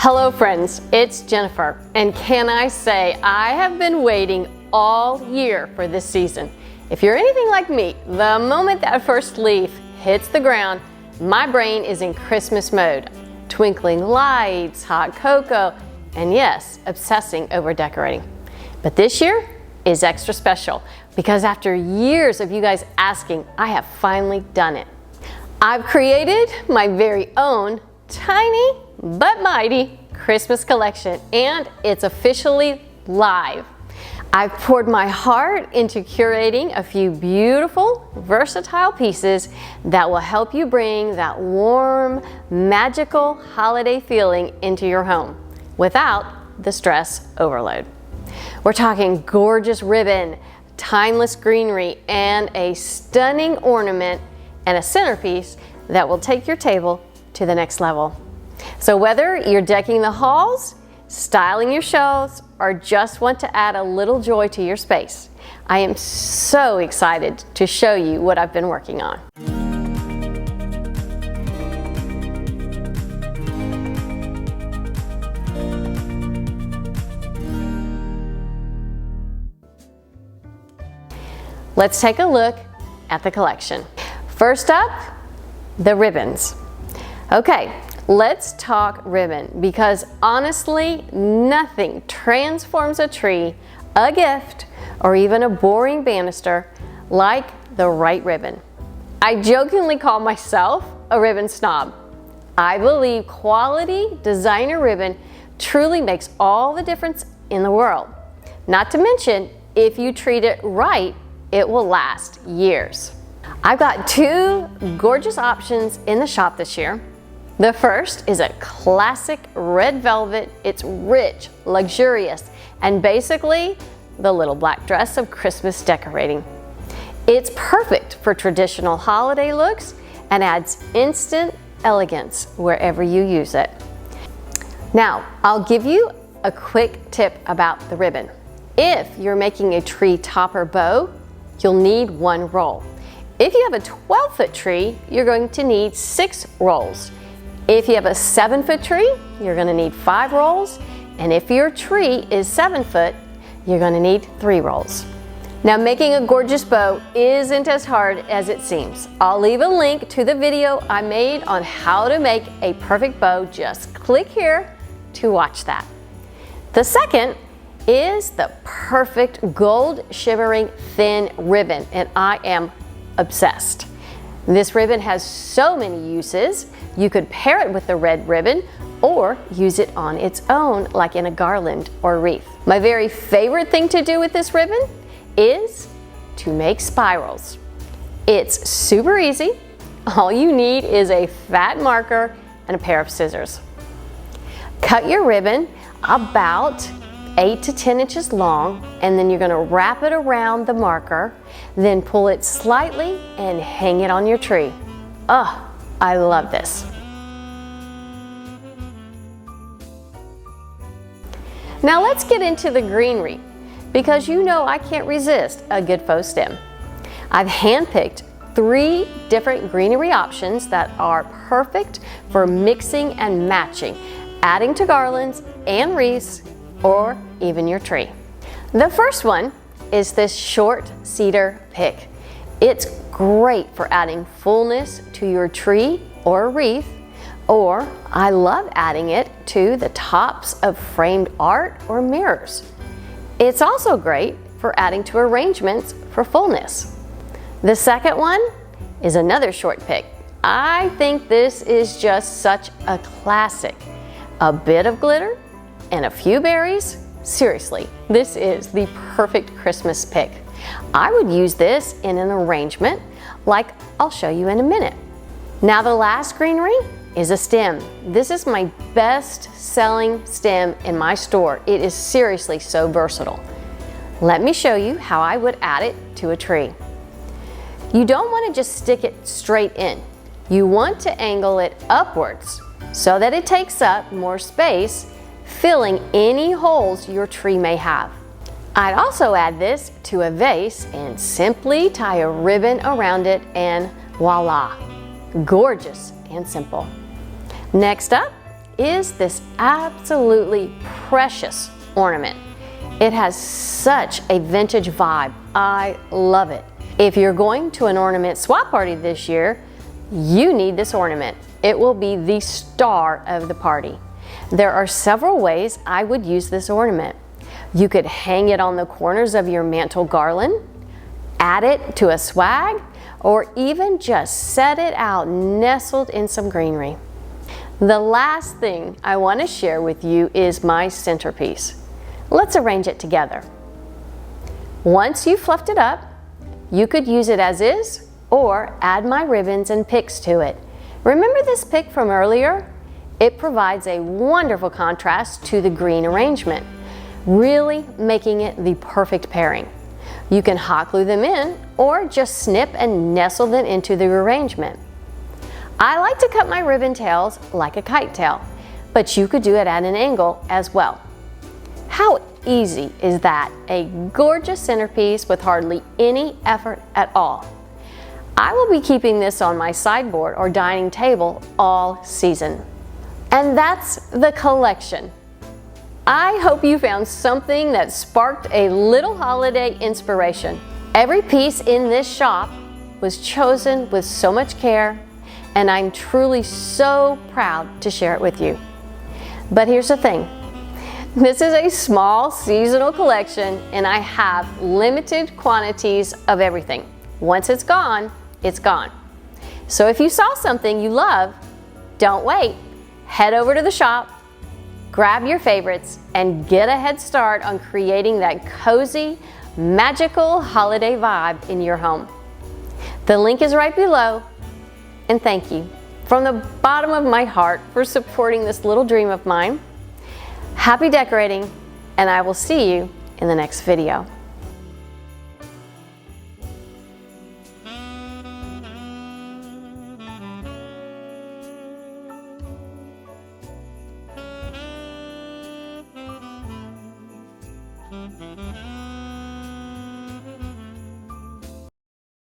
Hello friends, it's Jennifer, and can I say I have been waiting all year for this season. If you're anything like me, the moment that first leaf hits the ground, my brain is in Christmas mode. Twinkling lights, hot cocoa, and yes, obsessing over decorating. But this year is extra special because after years of you guys asking, I have finally done it. I've created my very own tiny but mighty Christmas collection, and it's officially live. I've poured my heart into curating a few beautiful, versatile pieces that will help you bring that warm, magical holiday feeling into your home without the stress overload. We're talking gorgeous ribbon, timeless greenery, and a stunning ornament and a centerpiece that will take your table to the next level. So whether you're decking the halls, styling your shelves, or just want to add a little joy to your space, I am so excited to show you what I've been working on. Let's take a look at the collection. First up, the ribbons. Okay, let's talk ribbon because honestly, nothing transforms a tree, a gift, or even a boring banister like the right ribbon. I jokingly call myself a ribbon snob. I believe quality designer ribbon truly makes all the difference in the world. Not to mention, if you treat it right, it will last years. I've got two gorgeous options in the shop this year. The first is a classic red velvet. It's rich, luxurious, and basically the little black dress of Christmas decorating. It's perfect for traditional holiday looks and adds instant elegance wherever you use it. Now, I'll give you a quick tip about the ribbon. If you're making a tree topper bow, you'll need 1 roll. If you have a 12-foot tree, you're going to need 6 rolls. If you have a 7-foot tree, you're going to need 5 rolls. And if your tree is 7 foot, you're going to need 3 rolls. Now, making a gorgeous bow isn't as hard as it seems. I'll leave a link to the video I made on how to make a perfect bow. Just click here to watch that. The second is the perfect gold shimmering thin ribbon, and I am obsessed. This ribbon has so many uses. You could pair it with the red ribbon or use it on its own like in a garland or wreath. My very favorite thing to do with this ribbon is to make spirals. It's super easy. All you need is a fat marker and a pair of scissors. Cut your ribbon about 8 to 10 inches long, and then you're going to wrap it around the marker, then pull it slightly and hang it on your tree. Oh, I love this. Now let's get into the greenery because you know I can't resist a good faux stem. I've handpicked 3 different greenery options that are perfect for mixing and matching, adding to garlands and wreaths, or even your tree. The first one is this short cedar pick. It's great for adding fullness to your tree or wreath, or I love adding it to the tops of framed art or mirrors. It's also great for adding to arrangements for fullness. The second one is another short pick. I think this is just such a classic. A bit of glitter and a few berries. Seriously, this is the perfect Christmas pick. I would use this in an arrangement like I'll show you in a minute. Now the last greenery is a stem. This is my best selling stem in my store. It is seriously so versatile. Let me show you how I would add it to a tree. You don't want to just stick it straight in. You want to angle it upwards so that it takes up more space, filling any holes your tree may have. I'd also add this to a vase and simply tie a ribbon around it, and voila, gorgeous and simple. Next up is this absolutely precious ornament. It has such a vintage vibe. I love it. If you're going to an ornament swap party this year, you need this ornament. It will be the star of the party. There are several ways I would use this ornament. You could hang it on the corners of your mantle garland, add it to a swag, or even just set it out nestled in some greenery. The last thing I want to share with you is my centerpiece. Let's arrange it together. Once you've fluffed it up, you could use it as is or add my ribbons and picks to it. Remember this pick from earlier? It provides a wonderful contrast to the green arrangement, really making it the perfect pairing. You can hot glue them in or just snip and nestle them into the arrangement. I like to cut my ribbon tails like a kite tail, but you could do it at an angle as well. How easy is that? A gorgeous centerpiece with hardly any effort at all. I will be keeping this on my sideboard or dining table all season. And that's the collection. I hope you found something that sparked a little holiday inspiration. Every piece in this shop was chosen with so much care, and I'm truly so proud to share it with you. But here's the thing. This is a small seasonal collection, and I have limited quantities of everything. Once it's gone, it's gone. So if you saw something you love, don't wait. Head over to the shop, grab your favorites, and get a head start on creating that cozy, magical holiday vibe in your home. The link is right below, and thank you from the bottom of my heart for supporting this little dream of mine. Happy decorating, and I will see you in the next video.